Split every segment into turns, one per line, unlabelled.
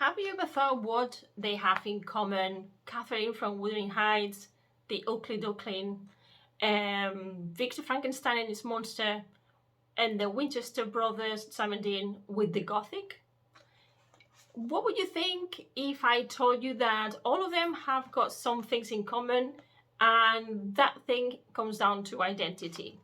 Have you ever thought what they have in common? Catherine from Wuthering Heights, the ugly duckling, Victor Frankenstein and his monster, and the Winchester brothers, Simon Dean, with the Gothic? What would you think if I told you that all of them have got some things in common, and that thing comes down to identity?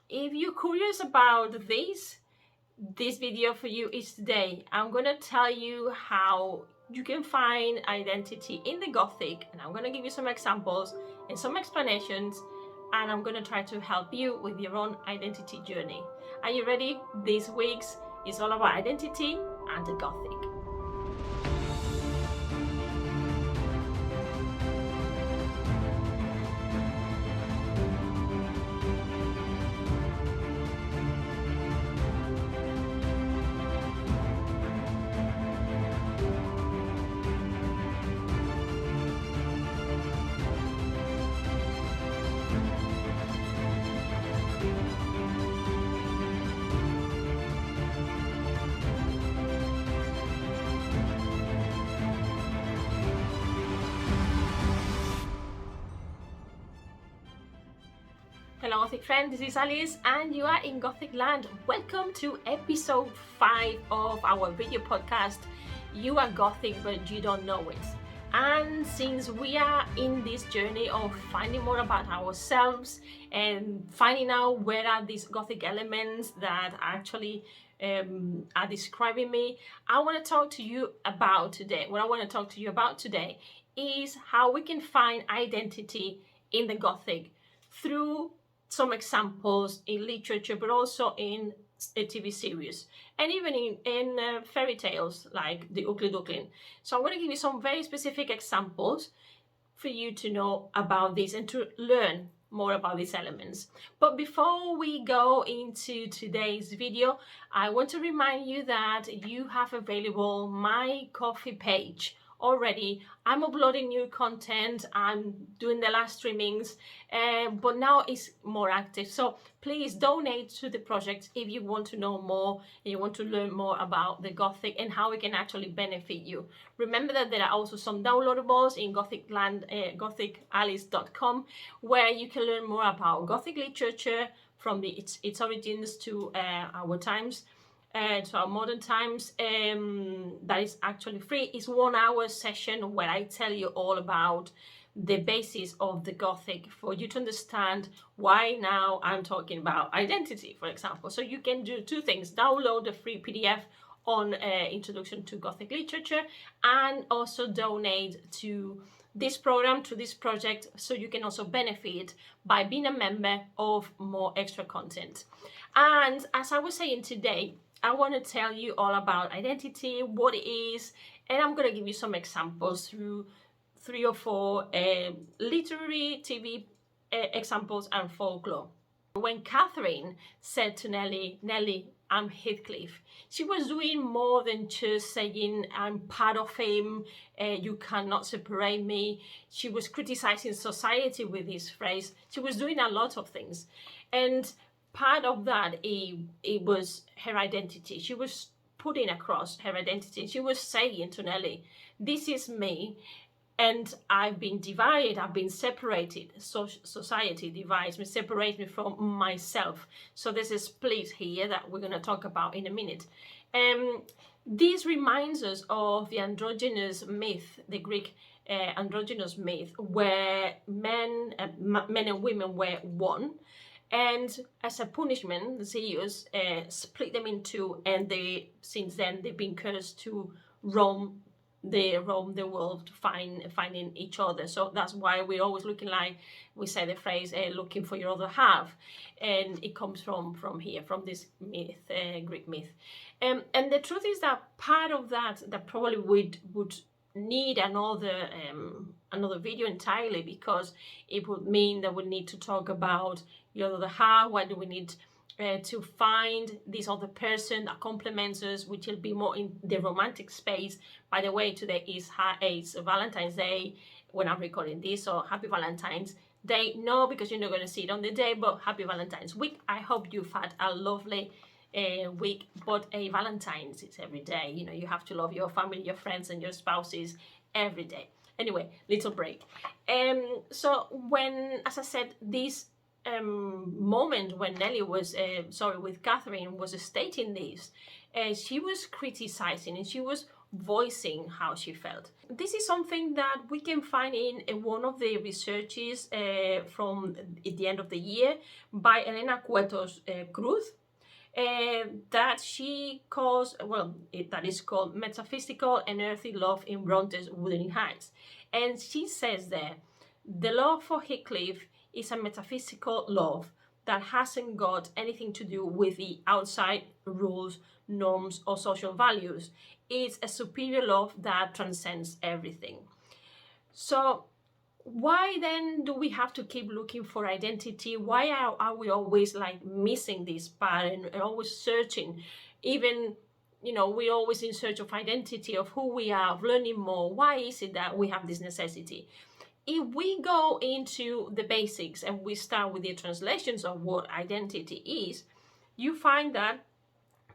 If you're curious about this video for you is today. I'm going to tell you how you can find identity in the Gothic, and I'm going to give you some examples and some explanations, and I'm going to try to help you with your own identity journey. Are you ready? This week's is all about identity and the Gothic. Hello Gothic friend, this is Alice and you are in Gothic Land. Welcome to episode 5 of our video podcast, You Are Gothic But You Don't Know It. And since we are in this journey of finding more about ourselves and finding out where are these Gothic elements that actually are describing me, I want to talk to you about today. What I want to talk to you about today is how we can find identity in the Gothic through some examples in literature, but also in a TV series, and even in fairy tales like the Ugly Duckling. So I'm going to give you some very specific examples for you to know about this and to learn more about these elements. But before we go into today's video, I want to remind you that you have available my Ko-fi page already. I'm uploading new content, I'm doing the live streamings, but now it's more active. So please donate to the project if you want to know more and you want to learn more about the Gothic and how it can actually benefit you. Remember that there are also some downloadables in Gothic Land, gothicalice.com, where you can learn more about Gothic literature from its origins to our times. To our modern times, that is actually free. It's 1 hour session where I tell you all about the basis of the Gothic for you to understand why now I'm talking about identity, for example. So you can do two things: download the free PDF on Introduction to Gothic Literature, and also donate to this program, to this project, so you can also benefit by being a member of more extra content. And as I was saying today, I want to tell you all about identity, what it is, and I'm going to give you some examples through 3 or 4 literary TV examples and folklore. When Catherine said to Nellie, "Nellie, I'm Heathcliff," she was doing more than just saying, "I'm part of him, you cannot separate me." She was criticizing society with this phrase. She was doing a lot of things. And part of that, it was her identity. She was putting across her identity. She was saying to Nellie, "This is me, and I've been divided, I've been separated. So society divides me, separates me from myself." So there's a split here that we're going to talk about in a minute. This reminds us of the androgynous myth, the Greek androgynous myth, where men and women were one. And as a punishment, the Zeus split them in two, and since then they've been cursed to roam the world, finding each other. So that's why we're always looking, like we say the phrase, looking for your other half, and it comes from here, from this myth, Greek myth. And the truth is that part of that probably would need another video entirely, because it would mean that we need to talk about your other half. Why do we need to find this other person that complements us, which will be more in the romantic space? By the way, today is Valentine's Day when I'm recording this, so happy Valentine's Day. No, because you're not going to see it on the day, but happy Valentine's week. I hope you've had a lovely week, but a Valentine's is every day. You know, you have to love your family, your friends, and your spouses every day. Anyway, little break. So when, as I said, this moment when Nelly was, with Catherine was stating this, she was criticizing and she was voicing how she felt. This is something that we can find in one of the researches from at the end of the year by Elena Cuetos Cruz, that she calls, that is called Metaphysical and Earthy Love in Bronte's Wuthering Heights. And she says there, the love for Heathcliff is a metaphysical love that hasn't got anything to do with the outside rules, norms, or social values. It's a superior love that transcends everything. So why then do we have to keep looking for identity? Why are we always like missing this part and always searching? Even, you know, we're always in search of identity, of who we are, of learning more. Why is it that we have this necessity? If we go into the basics and we start with the translations of what identity is, you find that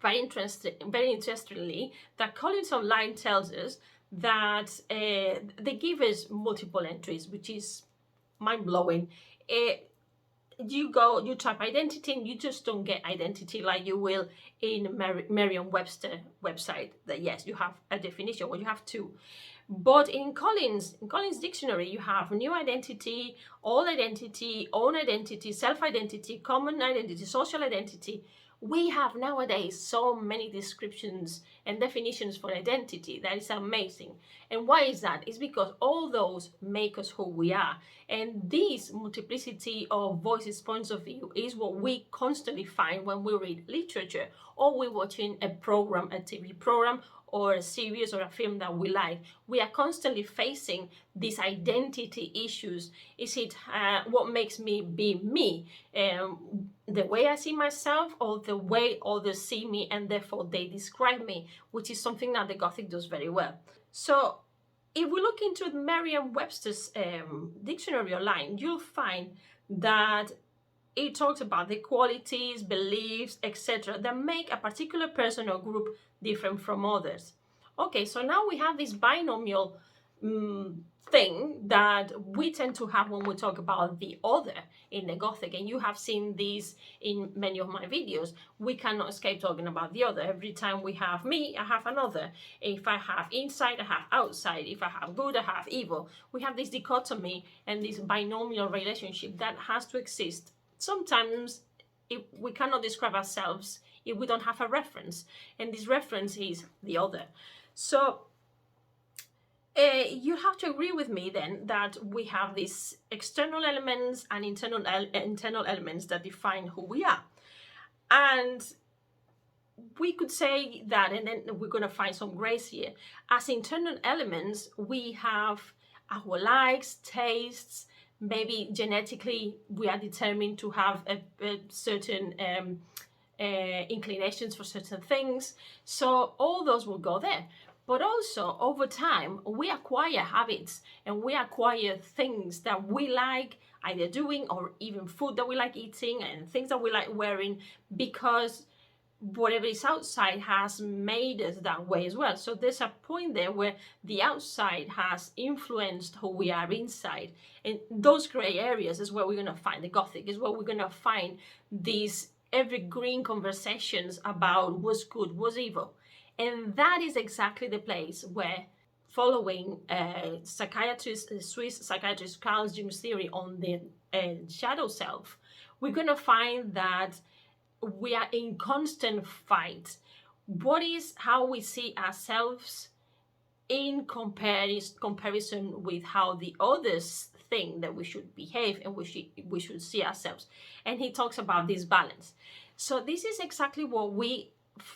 very interestingly, that Collins Online tells us that they give us multiple entries, which is mind-blowing. You type identity and you just don't get identity like you will in Merriam-Webster website, that yes, you have a definition, well, you have two. But in Collins dictionary, you have new identity, all identity, own identity, self-identity, common identity, social identity. We have nowadays so many descriptions and definitions for identity. That is amazing. And why is that? It's because all those make us who we are. And this multiplicity of voices, points of view, is what we constantly find when we read literature or we're watching a program, a TV program, or a series or a film that we like. We are constantly facing these identity issues. Is it what makes me be me? The way I see myself, or the way others see me and therefore they describe me, which is something that the Gothic does very well. So if we look into Merriam-Webster's dictionary online, you'll find that it talks about the qualities, beliefs, etc. that make a particular person or group different from others. Okay, so now we have this binomial thing that we tend to have when we talk about the other in the Gothic, and you have seen this in many of my videos. We cannot escape talking about the other. Every time we have me, I have another. If I have inside, I have outside. If I have good, I have evil. We have this dichotomy and this binomial relationship that has to exist. Sometimes we cannot describe ourselves if we don't have a reference, and this reference is the other. So you have to agree with me then that we have these external elements and internal elements that define who we are. And we could say that, and then we're going to find some grace here. As internal elements, we have our likes, tastes. Maybe genetically we are determined to have a certain inclinations for certain things. So all those will go there. But also over time, we acquire habits and we acquire things that we like either doing, or even food that we like eating and things that we like wearing, because whatever is outside has made us that way as well. So there's a point there where the outside has influenced who we are inside. And those gray areas is where we're going to find the Gothic, is where we're going to find these evergreen conversations about what's good, what's evil. And that is exactly the place where, following Swiss psychiatrist Carl Jung's theory on the shadow self, we're going to find that we are in constant fight. What is how we see ourselves in comparison with how the others think that we should behave and we should see ourselves. And he talks about this balance. So this is exactly what we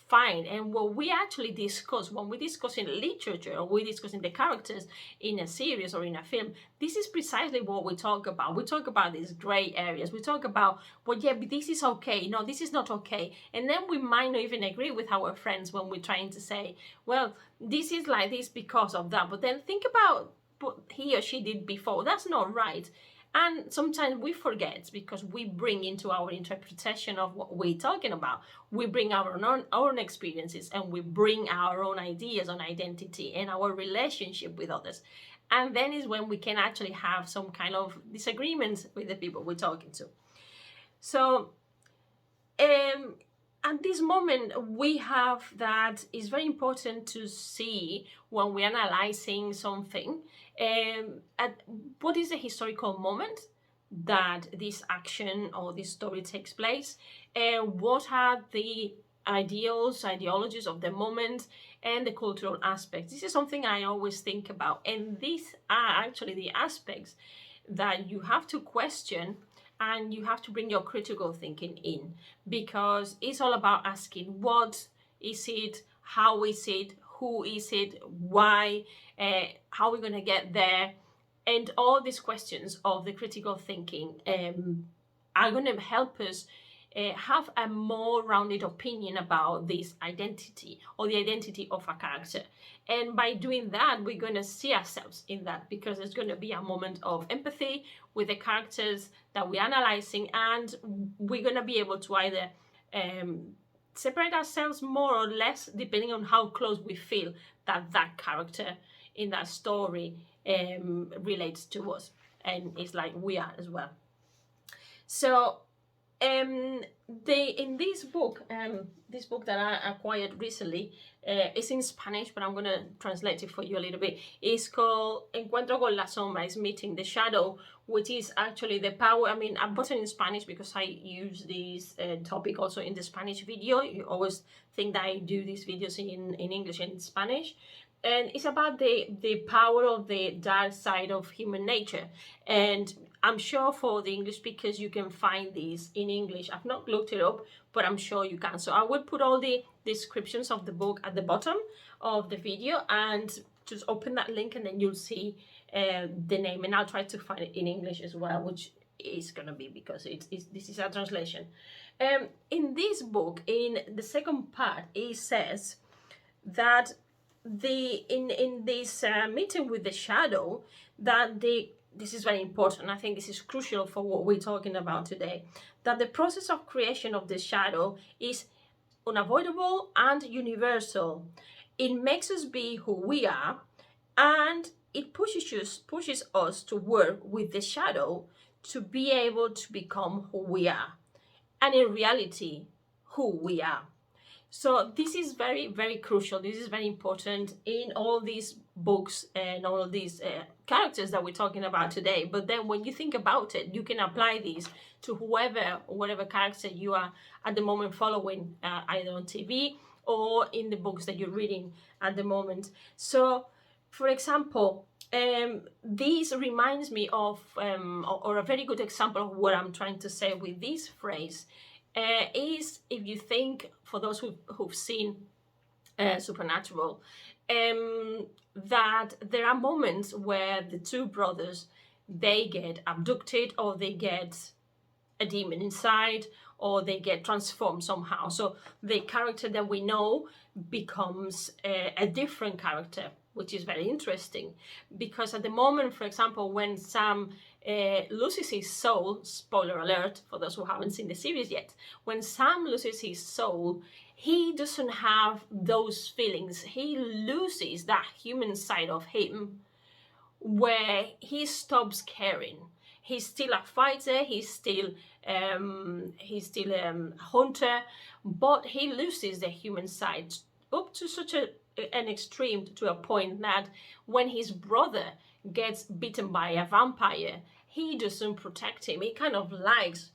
find and what we actually discuss when we discuss in literature, or we discuss in the characters in a series or in a film. This is precisely what we talk about. We talk about these gray areas. We talk about, well, yeah, but this is okay. No, this is not okay. And then we might not even agree with our friends when we're trying to say, well, this is like this because of that. But then think about what he or she did before. That's not right. And sometimes we forget because we bring into our interpretation of what we're talking about, we bring our own experiences, and we bring our own ideas on identity and our relationship with others. And then is when we can actually have some kind of disagreements with the people we're talking to. So at this moment, we have that it's very important to see when we're analyzing something, at what is the historical moment that this action or this story takes place, what are the ideologies of the moment, and the cultural aspects. This is something I always think about, and these are actually the aspects that you have to question, and you have to bring your critical thinking in, because it's all about asking, what is it, how is it, who is it, why, how are we going to get there? And all these questions of the critical thinking are going to help us have a more rounded opinion about this identity, or the identity of a character. And by doing that, we're going to see ourselves in that, because there's going to be a moment of empathy with the characters that we're analyzing, and we're going to be able to either separate ourselves more or less depending on how close we feel that that character in that story relates to us, and it's like we are as well. So in this book that I acquired recently, it's in Spanish, but I'm going to translate it for you a little bit. It's called Encuentro con la Sombra, is Meeting the Shadow, which is actually the power. I mean, I bought it in Spanish because I use this topic also in the Spanish video. You always think that I do these videos in English and in Spanish. And it's about the power of the dark side of human nature. And I'm sure for the English speakers, you can find these in English. I've not looked it up, but I'm sure you can. So I will put all the descriptions of the book at the bottom of the video, and just open that link, and then you'll see the name. And I'll try to find it in English as well, which is going to be, because this is a translation. In this book, in the second part, it says that in this meeting with the shadow, that this is very important. I think this is crucial for what we're talking about today, that the process of creation of the shadow is unavoidable and universal. It makes us be who we are, and it pushes us to work with the shadow to be able to become who we are, and in reality, who we are. So this is very, very crucial. This is very important in all these books and all of these characters that we're talking about today. But then when you think about it, you can apply these to whatever character you are at the moment following, either on TV or in the books that you're reading at the moment. So, for example, this reminds me of, or a very good example of what I'm trying to say with this phrase, is, if you think, for those who've seen Supernatural, that there are moments where the two brothers, they get abducted, or they get a demon inside, or they get transformed somehow. So the character that we know becomes a different character, which is very interesting, because at the moment, for example, when Sam loses his soul, spoiler alert for those who haven't seen the series yet, when Sam loses his soul, he doesn't have those feelings. He loses that human side of him, where he stops caring. He's still a fighter, he's still a hunter, but he loses the human side up to such an extreme, to a point that when his brother gets bitten by a vampire, he doesn't protect him. He kind of likes,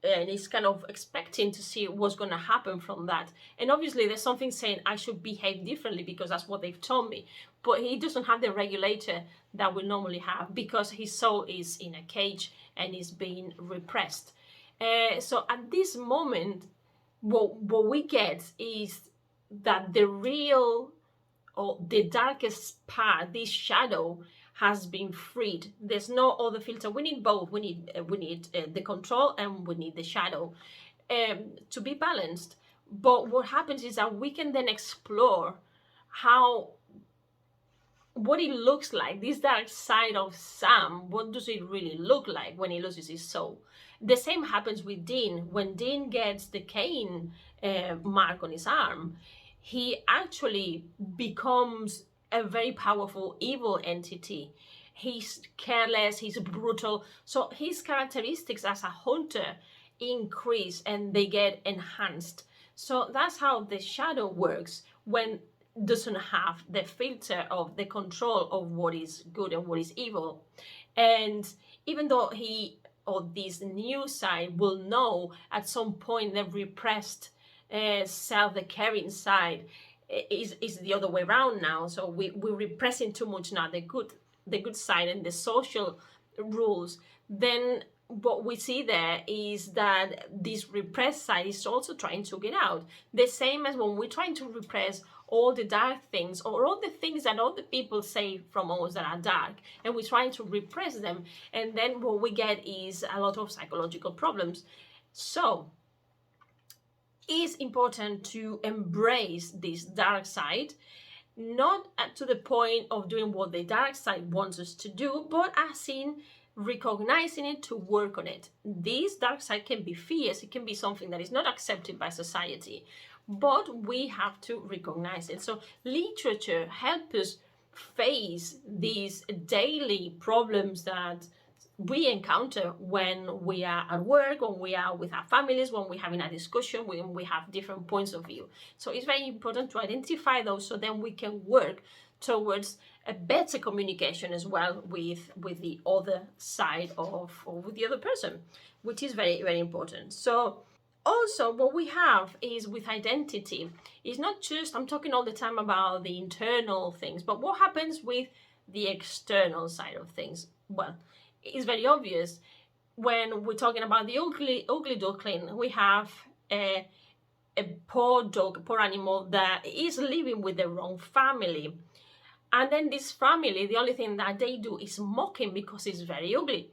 and he's kind of expecting to see what's going to happen from that. And obviously there's something saying I should behave differently because that's what they've told me. But he doesn't have the regulator that we normally have, because his soul is in a cage and is being repressed. So at this moment, what we get is that the real, or the darkest part, this shadow, has been freed. There's no other filter. We need both. We need the control, and we need the shadow to be balanced. But what happens is that we can then explore how what it looks like, this dark side of Sam, what does it really look like when he loses his soul? The same happens with Dean. When Dean gets the cane mark on his arm, he actually becomes a very powerful evil entity. He's careless, he's brutal. So his characteristics as a hunter increase and they get enhanced. So that's how the shadow works when doesn't have the filter of the control of what is good and what is evil. And even though he or this new side will know at some point the repressed self, the caring side is the other way around now. So we're repressing too much now the good side and the social rules. Then what we see there is that this repressed side is also trying to get out. The same as when we're trying to repress all the dark things or all the things that other people say from us that are dark, and we're trying to repress them, and then what we get is a lot of psychological problems. So it's important to embrace this dark side, not to the point of doing what the dark side wants us to do, but as in recognizing it to work on it. This dark side can be fierce, it can be something that is not accepted by society, but we have to recognize it. So literature helps us face these daily problems that we encounter when we are at work, when we are with our families, when we're having a discussion, when we have different points of view. So it's very important to identify those so then we can work towards a better communication as well with the other side or with the other person, which is very, very important. So also what we have is with identity, it's not just, I'm talking all the time about the internal things, but what happens with the external side of things? Well, it's very obvious. When we're talking about the ugly duckling, we have a poor dog, a poor animal that is living with the wrong family. And then this family, the only thing that they do is mock him because he's very ugly.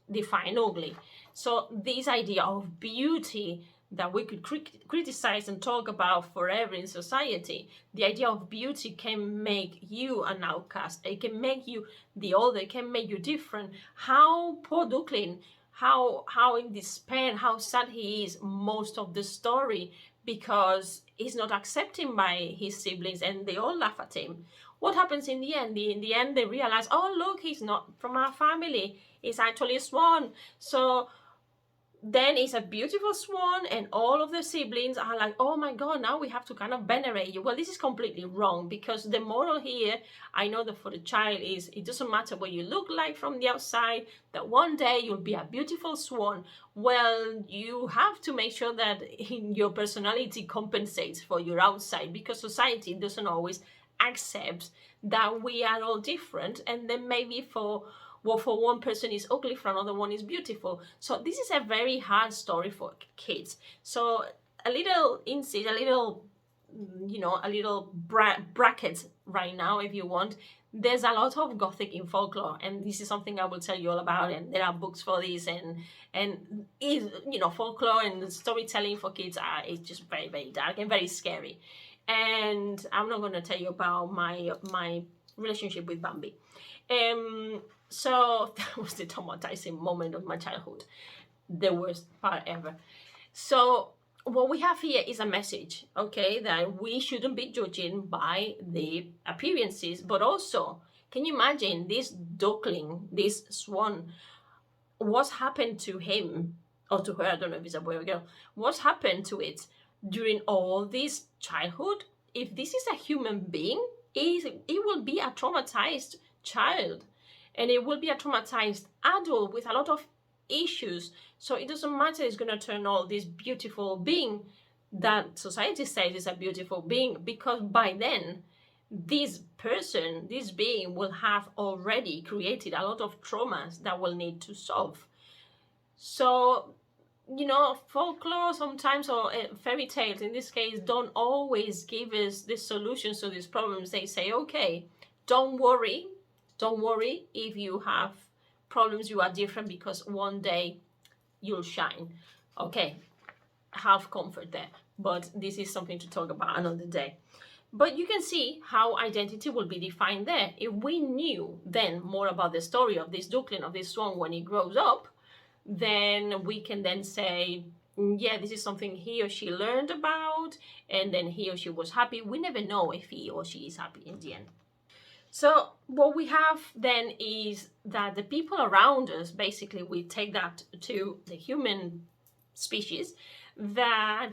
Define ugly. So this idea of beauty that we could criticize and talk about forever in society, the idea of beauty can make you an outcast. It can make you the other. It can make you different. How poor duckling, how in despair, how sad he is most of the story because he's not accepted by his siblings and they all laugh at him. What happens in the end? In the end, they realize, oh, look, he's not from our family. He's actually a swan. So then it's a beautiful swan and all of the siblings are like, oh my God, now we have to kind of venerate you. Well, this is completely wrong because the moral here, I know that for the child is, it doesn't matter what you look like from the outside, that one day you'll be a beautiful swan. Well, you have to make sure that your personality compensates for your outside because society doesn't always accept that we are all different, and then maybe for one person is ugly, for another one is beautiful. So this is a very hard story for kids. So a little insight, a little bracket right now, if you want. There's a lot of Gothic in folklore, and this is something I will tell you all about, and there are books for this, and folklore and storytelling for kids is just very, very dark and very scary. And I'm not going to tell you about my relationship with Bambi. So that was the traumatizing moment of my childhood, the worst part ever. So what we have here is a message, okay, that we shouldn't be judging by the appearances, but also, can you imagine this duckling, this swan, what's happened to him or to her? I don't know if it's a boy or girl. What's happened to it during all this childhood? If this is a human being, it will be a traumatized child, and it will be a traumatized adult with a lot of issues. So it doesn't matter, it's going to turn all this beautiful being that society says is a beautiful being, because by then this person, this being, will have already created a lot of traumas that will need to solve. So folklore sometimes, or fairy tales in this case, don't always give us the solutions to these problems. They say, okay, don't worry if you have problems, you are different because one day you'll shine. Okay, have comfort there, but this is something to talk about another day. But you can see how identity will be defined there. If we knew then more about the story of this duckling, of this swan when he grows up, then we can then say, yeah, this is something he or she learned about, and then he or she was happy. We never know if he or she is happy in the end. So what we have then is that the people around us, basically we take that to the human species, that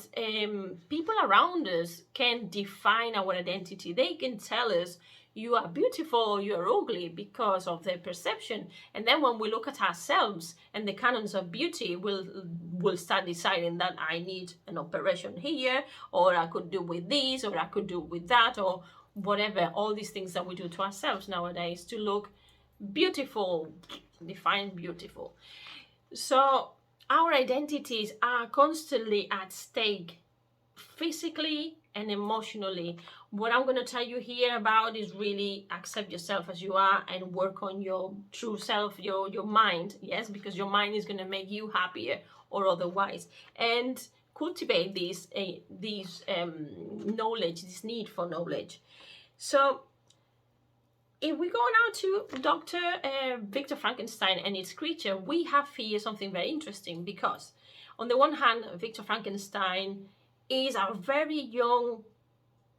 people around us can define our identity. They can tell us you are beautiful or you are ugly because of their perception. And then when we look at ourselves and the canons of beauty, we'll start deciding that I need an operation here, or I could do with this, or I could do with that, or whatever. All these things that we do to ourselves nowadays to look beautiful, define beautiful. So our identities are constantly at stake, physically and emotionally. What I'm going to tell you here about is really accept yourself as you are and work on your true self, your mind, yes, because your mind is going to make you happier or otherwise, and cultivate this knowledge, this need for knowledge. So if we go now to Dr. Victor Frankenstein and its creature, we have here something very interesting, because on the one hand, Victor Frankenstein is a very young,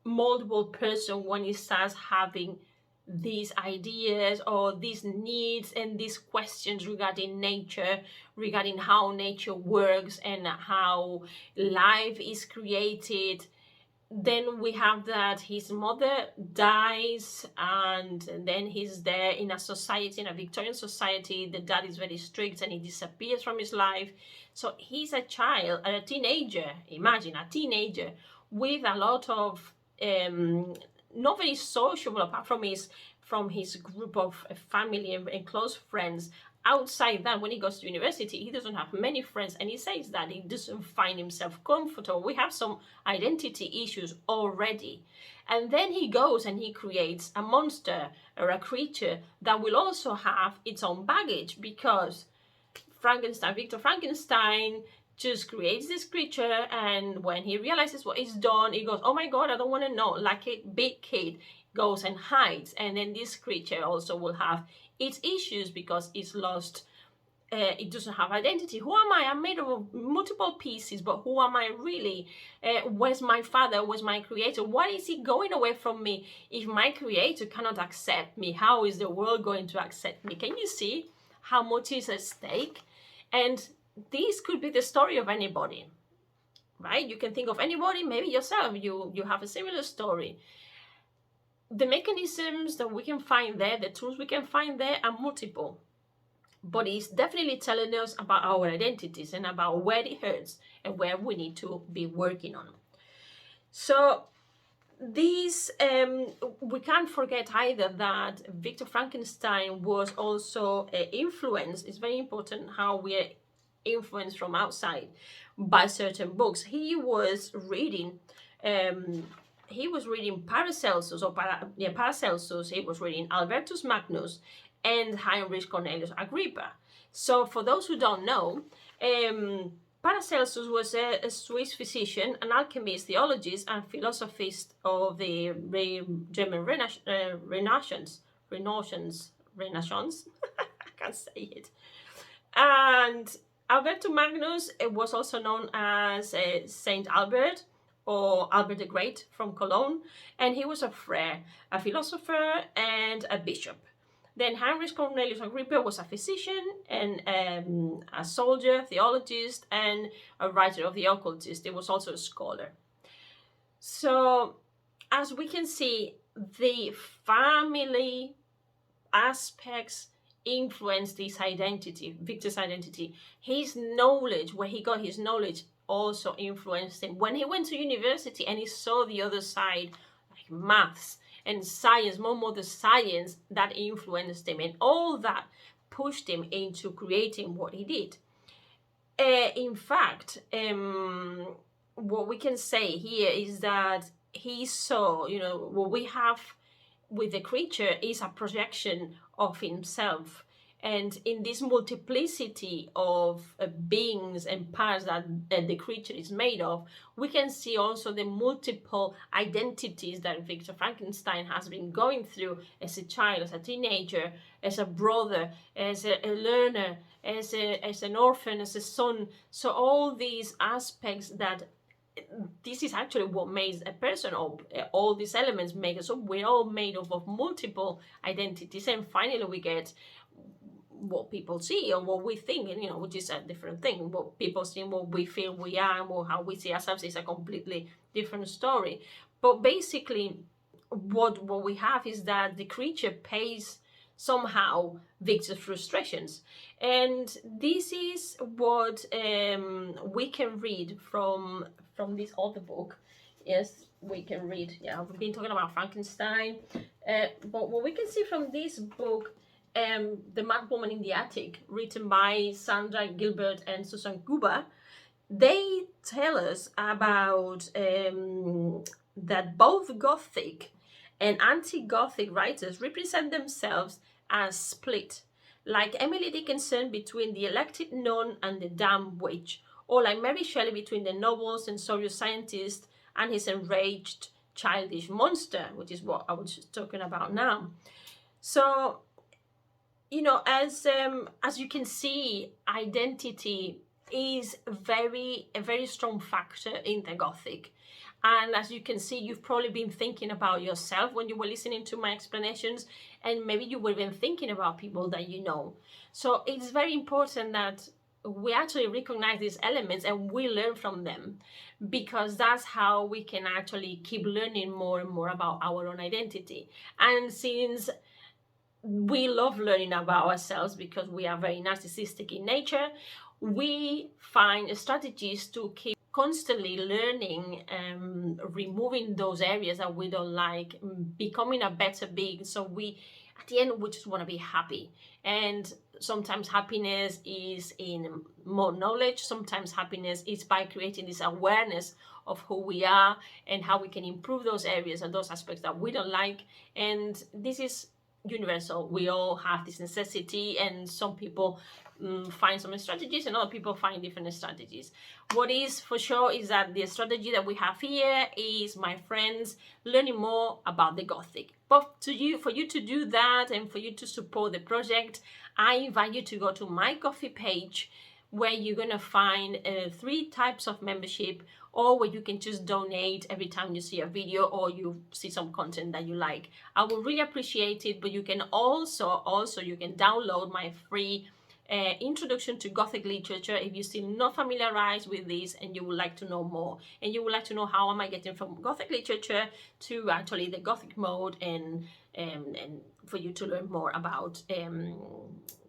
moldable person when he starts having these ideas or these needs and these questions regarding nature, regarding how nature works and how life is created. Then we have that his mother dies, and then he's there in a society, in a Victorian society. The dad is very strict and he disappears from his life. So he's a child, a teenager, imagine a teenager with a lot of not very sociable, apart from his group of family and close friends. Outside that, when he goes to university, he doesn't have many friends, and he says that he doesn't find himself comfortable. We have some identity issues already. And then he goes and he creates a monster or a creature that will also have its own baggage, because Victor Frankenstein just creates this creature, and when he realizes what he's done, he goes, oh my God, I don't want to know, like a big kid goes and hides. And then this creature also will have its issues because it's lost, it doesn't have identity. Who am I? I'm made of multiple pieces, but who am I really? Where's my father? Where's my creator? Why is he going away from me? If my creator cannot accept me, how is the world going to accept me? Can you see how much is at stake? And this could be the story of anybody, right? You can think of anybody, maybe yourself, you have a similar story. The mechanisms that we can find there, the tools we can find there are multiple, but it's definitely telling us about our identities and about where it hurts and where we need to be working on. So these, we can't forget either that Victor Frankenstein was also influenced. It's very important how we are influenced from outside by certain books. He was reading Paracelsus, Paracelsus. He was reading Albertus Magnus and Heinrich Cornelius Agrippa. So for those who don't know, Paracelsus was a Swiss physician, an alchemist, theologist, and philosophist of the German Renaissance. I can't say it. And Albertus Magnus was also known as Saint Albert, or Albert the Great from Cologne, and he was a friar, a philosopher, and a bishop. Then Heinrich Cornelius Agrippa was a physician and a soldier, theologist, and a writer of the occultist. He was also a scholar. So, as we can see, the family aspects influenced his identity, Victor's identity. His knowledge, where he got his knowledge, also influenced him. When he went to university and he saw the other side, like maths and science, more the science, that influenced him, and all that pushed him into creating what he did. In fact, what we can say here is that he saw, what we have with the creature is a projection of himself. And in this multiplicity of beings and parts that the creature is made of, we can see also the multiple identities that Victor Frankenstein has been going through as a child, as a teenager, as a brother, as a learner, as an orphan, as a son. So all these aspects that this is actually what makes a person up. All these elements make us up. We're all made up of multiple identities, and finally we get what people see or what we think, and which is a different thing. What people see and what we feel we are, and how we see ourselves is a completely different story. But basically, what we have is that the creature pays somehow Victor's frustrations, and this is what we can read from this other book. Yes, we can read. Yeah, we've been talking about Frankenstein, but what we can see from this book, The Mad Woman in the Attic, written by Sandra Gilbert and Susan Kuba, they tell us about that both Gothic and anti-Gothic writers represent themselves as split, like Emily Dickinson between the elected nun and the damned witch, or like Mary Shelley between the nobles and serious scientist and his enraged childish monster, which is what I was talking about now. So, as you can see, identity is a very strong factor in the Gothic. And as you can see, you've probably been thinking about yourself when you were listening to my explanations, and maybe you were even thinking about people that you know. So it's very important that we actually recognize these elements and we learn from them, because that's how we can actually keep learning more and more about our own identity. And since we love learning about ourselves because we are very narcissistic in nature, we find strategies to keep constantly learning, removing those areas that we don't like, becoming a better being. So we, at the end, we just want to be happy. And sometimes happiness is in more knowledge. Sometimes happiness is by creating this awareness of who we are and how we can improve those areas and those aspects that we don't like. And this is universal. We all have this necessity, and some people find some strategies and other people find different strategies. What is for sure is that the strategy that we have here is, my friends, learning more about the Gothic. But for you to do that and for you to support the project, I invite you to go to my Ko-fi page, where you're going to find 3 types of membership, or where you can just donate every time you see a video or you see some content that you like. I will really appreciate it. But you can also you can download my free introduction to Gothic literature if you're still not familiarized with this and you would like to know more, and you would like to know how am I getting from Gothic literature to actually the Gothic mode, and for you to learn more about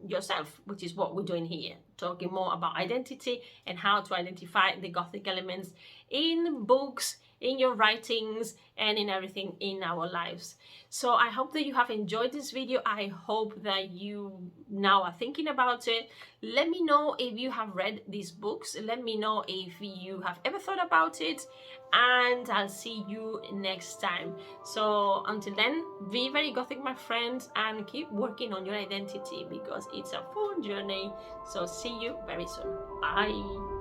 yourself, which is what we're doing here, talking more about identity and how to identify the Gothic elements in books, in your writings, and in everything in our lives. So I hope that you have enjoyed this video. I hope that you now are thinking about it. Let me know if you have read these books. Let me know if you have ever thought about it, and I'll see you next time. So until then, be very Gothic, my friends, and keep working on your identity, because it's a fun journey. So see you very soon. Bye.